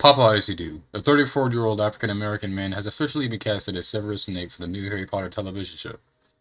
Papa Isidore, a 34-year-old African-American man, has officially been casted as Severus Snape for the new Harry Potter television show.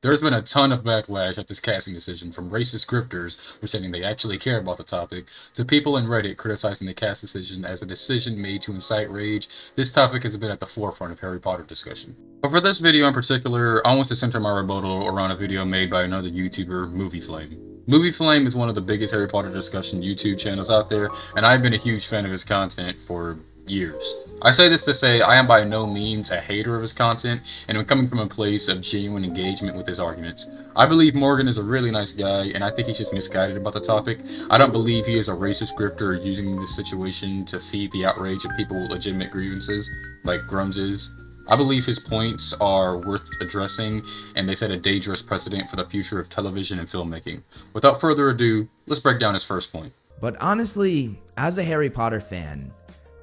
There's been a ton of backlash at this casting decision, from racist grifters pretending they actually care about the topic, to people in Reddit criticizing the cast decision as a decision made to incite rage. This topic has been at the forefront of Harry Potter discussion. But for this video in particular, I want to center my rebuttal around a video made by another YouTuber, Movie Flame. Movie Flame is one of the biggest Harry Potter discussion YouTube channels out there, and I've been a huge fan of his content for years. I say this to say I am by no means a hater of his content, and I'm coming from a place of genuine engagement with his arguments. I believe Morgan is a really nice guy, and I think he's just misguided about the topic. I don't believe he is a racist grifter using this situation to feed the outrage of people with legitimate grievances, like Grums is. I believe his points are worth addressing, and they set a dangerous precedent for the future of television and filmmaking. Without further ado, let's break down his first point. But honestly, as a Harry Potter fan,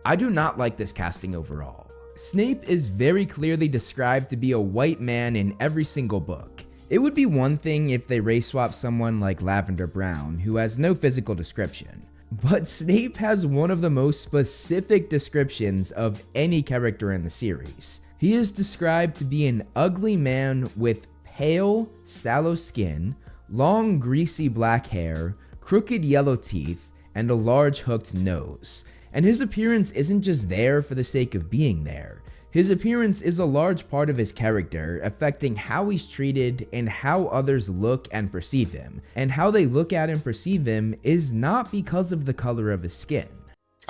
I do not like this casting overall. Snape is very clearly described to be a white man in every single book. It would be one thing if they race swap someone like Lavender Brown, who has no physical description. But Snape has one of the most specific descriptions of any character in the series. He is described to be an ugly man with pale, sallow skin, long greasy black hair, crooked yellow teeth, and a large hooked nose. And his appearance isn't just there for the sake of being there. His appearance is a large part of his character, affecting how he's treated and how others look and perceive him. And how they look at and perceive him is not because of the color of his skin.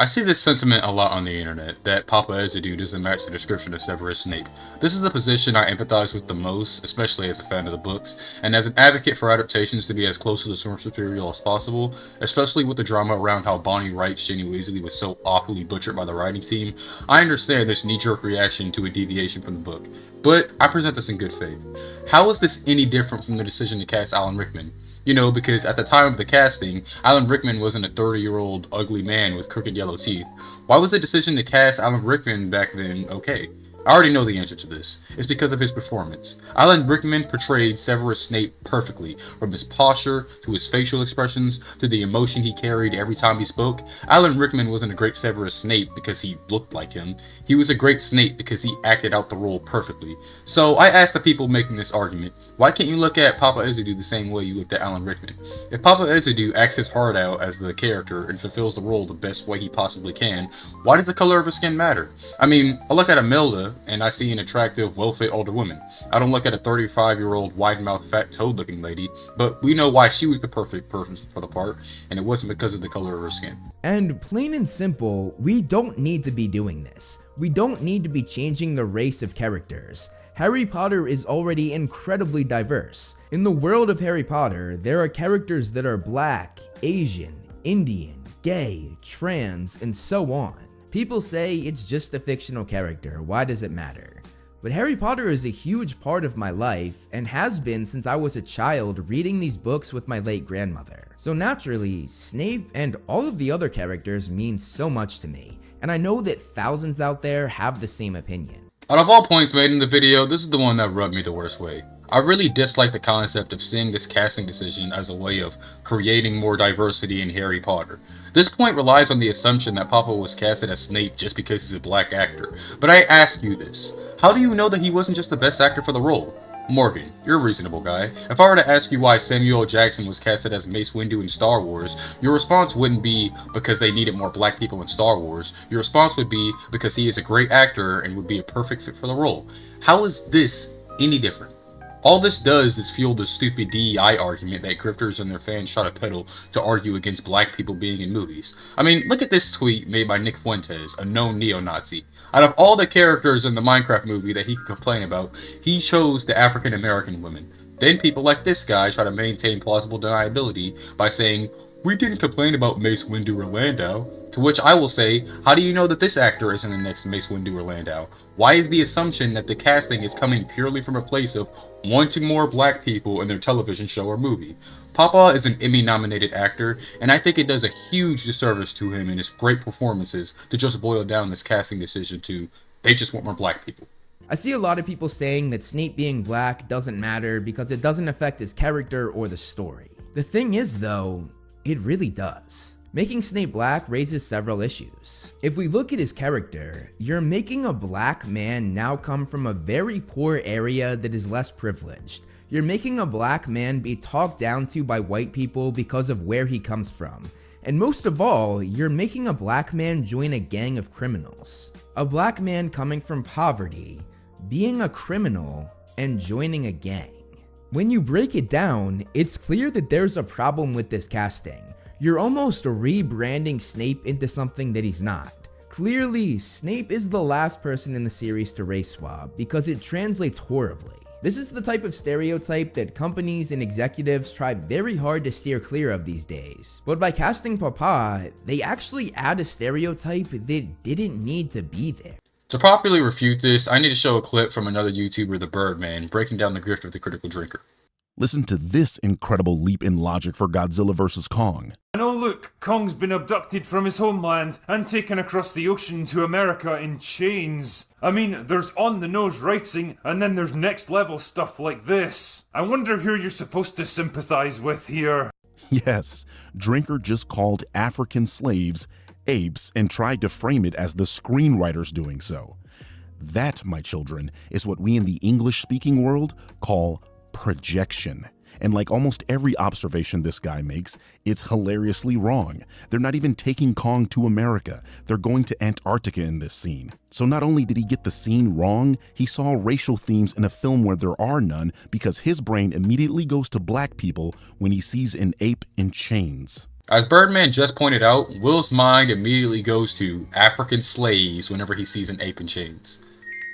I see this sentiment a lot on the internet, that Papa Isidore doesn't match the description of Severus Snape. This is the position I empathize with the most, especially as a fan of the books, and as an advocate for adaptations to be as close to the source material as possible, especially with the drama around how Bonnie Wright's Ginny Weasley was so awfully butchered by the writing team. I understand this knee-jerk reaction to a deviation from the book, but I present this in good faith. How is this any different from the decision to cast Alan Rickman? You know, because at the time of the casting, Alan Rickman wasn't a 30-year-old ugly man with crooked yellow teeth. Why was the decision to cast Alan Rickman back then okay? I already know the answer to this. It's because of his performance. Alan Rickman portrayed Severus Snape perfectly, from his posture, to his facial expressions, to the emotion he carried every time he spoke. Alan Rickman wasn't a great Severus Snape because he looked like him. He was a great Snape because he acted out the role perfectly. So I asked the people making this argument, why can't you look at Papa Isidore the same way you looked at Alan Rickman? If Papa Isidore acts his heart out as the character and fulfills the role the best way he possibly can, why does the color of his skin matter? I mean, I look at Imelda, and I see an attractive, well-fit older woman. I don't look at a 35-year-old, wide-mouthed, fat, toad-looking lady, but we know why she was the perfect person for the part, and it wasn't because of the color of her skin. And plain and simple, we don't need to be doing this. We don't need to be changing the race of characters. Harry Potter is already incredibly diverse. In the world of Harry Potter, there are characters that are black, Asian, Indian, gay, trans, and so on. People say it's just a fictional character, why does it matter? But Harry Potter is a huge part of my life and has been since I was a child reading these books with my late grandmother. So naturally, Snape and all of the other characters mean so much to me, and I know that thousands out there have the same opinion. Out of all points made in the video, this is the one that rubbed me the worst way. I really dislike the concept of seeing this casting decision as a way of creating more diversity in Harry Potter. This point relies on the assumption that Papa was casted as Snape just because he's a black actor. But I ask you this, how do you know that he wasn't just the best actor for the role? Morgan, you're a reasonable guy. If I were to ask you why Samuel L. Jackson was casted as Mace Windu in Star Wars, your response wouldn't be because they needed more black people in Star Wars. Your response would be because he is a great actor and would be a perfect fit for the role. How is this any different? All this does is fuel the stupid DEI argument that grifters and their fans try to peddle to argue against black people being in movies. I mean, look at this tweet made by Nick Fuentes, a known neo-Nazi. Out of all the characters in the Minecraft movie that he could complain about, he chose the African American women. Then people like this guy try to maintain plausible deniability by saying, "We didn't complain about Mace Windu or Landau." To which I will say, how do you know that this actor isn't the next Mace Windu or Landau? Why is the assumption that the casting is coming purely from a place of wanting more black people in their television show or movie? Papa is an Emmy-nominated actor, and I think it does a huge disservice to him and his great performances to just boil down this casting decision to, they just want more black people. I see a lot of people saying that Snape being black doesn't matter because it doesn't affect his character or the story. The thing is though, It really does. Making Snape black raises several issues. If we look at his character, you're making a black man now come from a very poor area that is less privileged. You're making a black man be talked down to by white people because of where he comes from. And most of all, you're making a black man join a gang of criminals. A black man coming from poverty, being a criminal, and joining a gang. When you break it down, it's clear that there's a problem with this casting. You're almost rebranding Snape into something that he's not. Clearly, Snape is the last person in the series to race swap because it translates horribly. This is the type of stereotype that companies and executives try very hard to steer clear of these days. But by casting Papa, they actually add a stereotype that didn't need to be there. To properly refute this, I need to show a clip from another YouTuber, the Birdman, breaking down the grift of the critical drinker. Listen to this incredible leap in logic for Godzilla vs. Kong. And oh look, Kong's been abducted from his homeland and taken across the ocean to America in chains. I mean, there's on-the-nose writing, and then there's next-level stuff like this. I wonder who you're supposed to sympathize with here. Yes, Drinker just called African slaves apes and tried to frame it as the screenwriters doing so. That, my children, is what we in the English-speaking world call projection. And like almost every observation this guy makes, it's hilariously wrong. They're not even taking Kong to America. They're going to Antarctica in this scene. So not only did he get the scene wrong, he saw racial themes in a film where there are none because his brain immediately goes to black people when he sees an ape in chains. As Birdman just pointed out, Will's mind immediately goes to African slaves whenever he sees an ape in chains.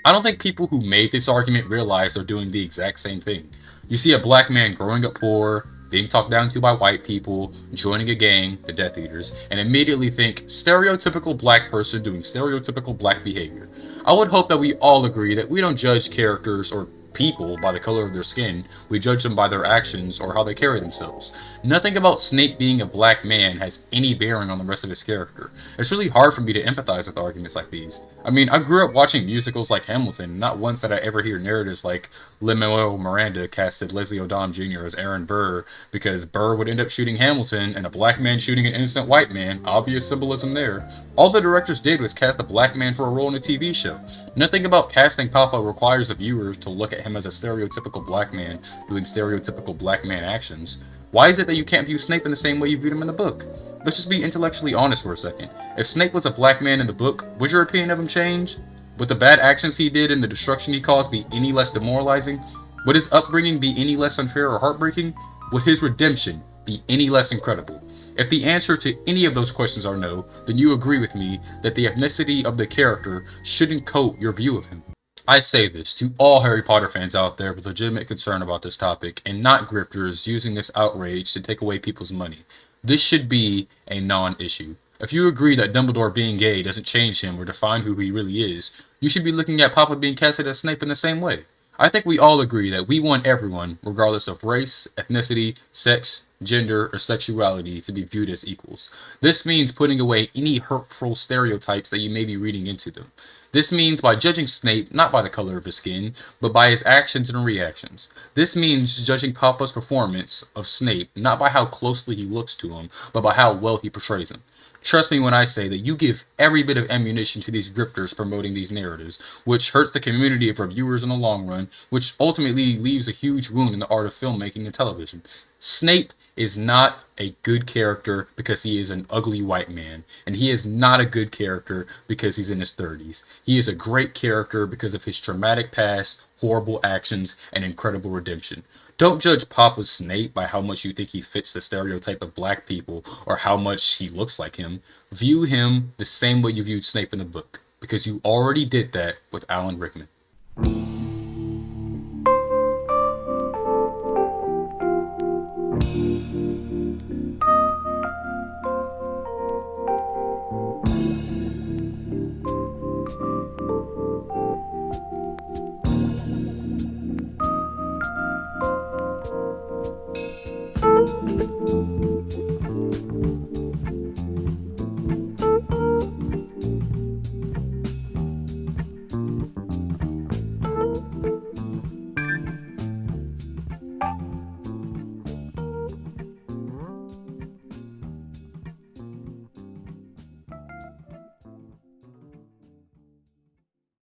I don't think people who made this argument realize they're doing the exact same thing. You see a black man growing up poor, being talked down to by white people, joining a gang, the Death Eaters, and immediately think stereotypical black person doing stereotypical black behavior. I would hope that we all agree that we don't judge characters or people by the color of their skin, we judge them by their actions or how they carry themselves. Nothing about Snape being a black man has any bearing on the rest of his character. It's really hard for me to empathize with arguments like these. I mean, I grew up watching musicals like Hamilton, and not once did I ever hear narratives like Lin-Manuel Miranda casted Leslie Odom Jr. as Aaron Burr because Burr would end up shooting Hamilton and a black man shooting an innocent white man. Obvious symbolism there. All the directors did was cast a black man for a role in a TV show. Nothing about casting Papa requires the viewers to look at him as a stereotypical black man doing stereotypical black man actions. Why is it that you can't view Snape in the same way you viewed him in the book? Let's just be intellectually honest for a second. If Snape was a black man in the book, would your opinion of him change? Would the bad actions he did and the destruction he caused be any less demoralizing? Would his upbringing be any less unfair or heartbreaking? Would his redemption be any less incredible? If the answer to any of those questions are no, then you agree with me that the ethnicity of the character shouldn't coat your view of him. I say this to all Harry Potter fans out there with legitimate concern about this topic and not grifters using this outrage to take away people's money. This should be a non-issue. If you agree that Dumbledore being gay doesn't change him or define who he really is, you should be looking at Papa being casted as Snape in the same way. I think we all agree that we want everyone, regardless of race, ethnicity, sex, gender, or sexuality, to be viewed as equals. This means putting away any hurtful stereotypes that you may be reading into them. This means by judging Snape not by the color of his skin, but by his actions and reactions. This means judging Papa's performance of Snape not by how closely he looks to him, but by how well he portrays him. Trust me when I say that you give every bit of ammunition to these grifters promoting these narratives, which hurts the community of reviewers in the long run, which ultimately leaves a huge wound in the art of filmmaking and television. Snape is not a good character because he is an ugly white man, and he is not a good character because he's in his 30s. He is a great character because of his traumatic past, horrible actions, and incredible redemption. Don't judge Papa's Snape by how much you think he fits the stereotype of black people or how much he looks like him. View him the same way you viewed Snape in the book, because you already did that with Alan Rickman.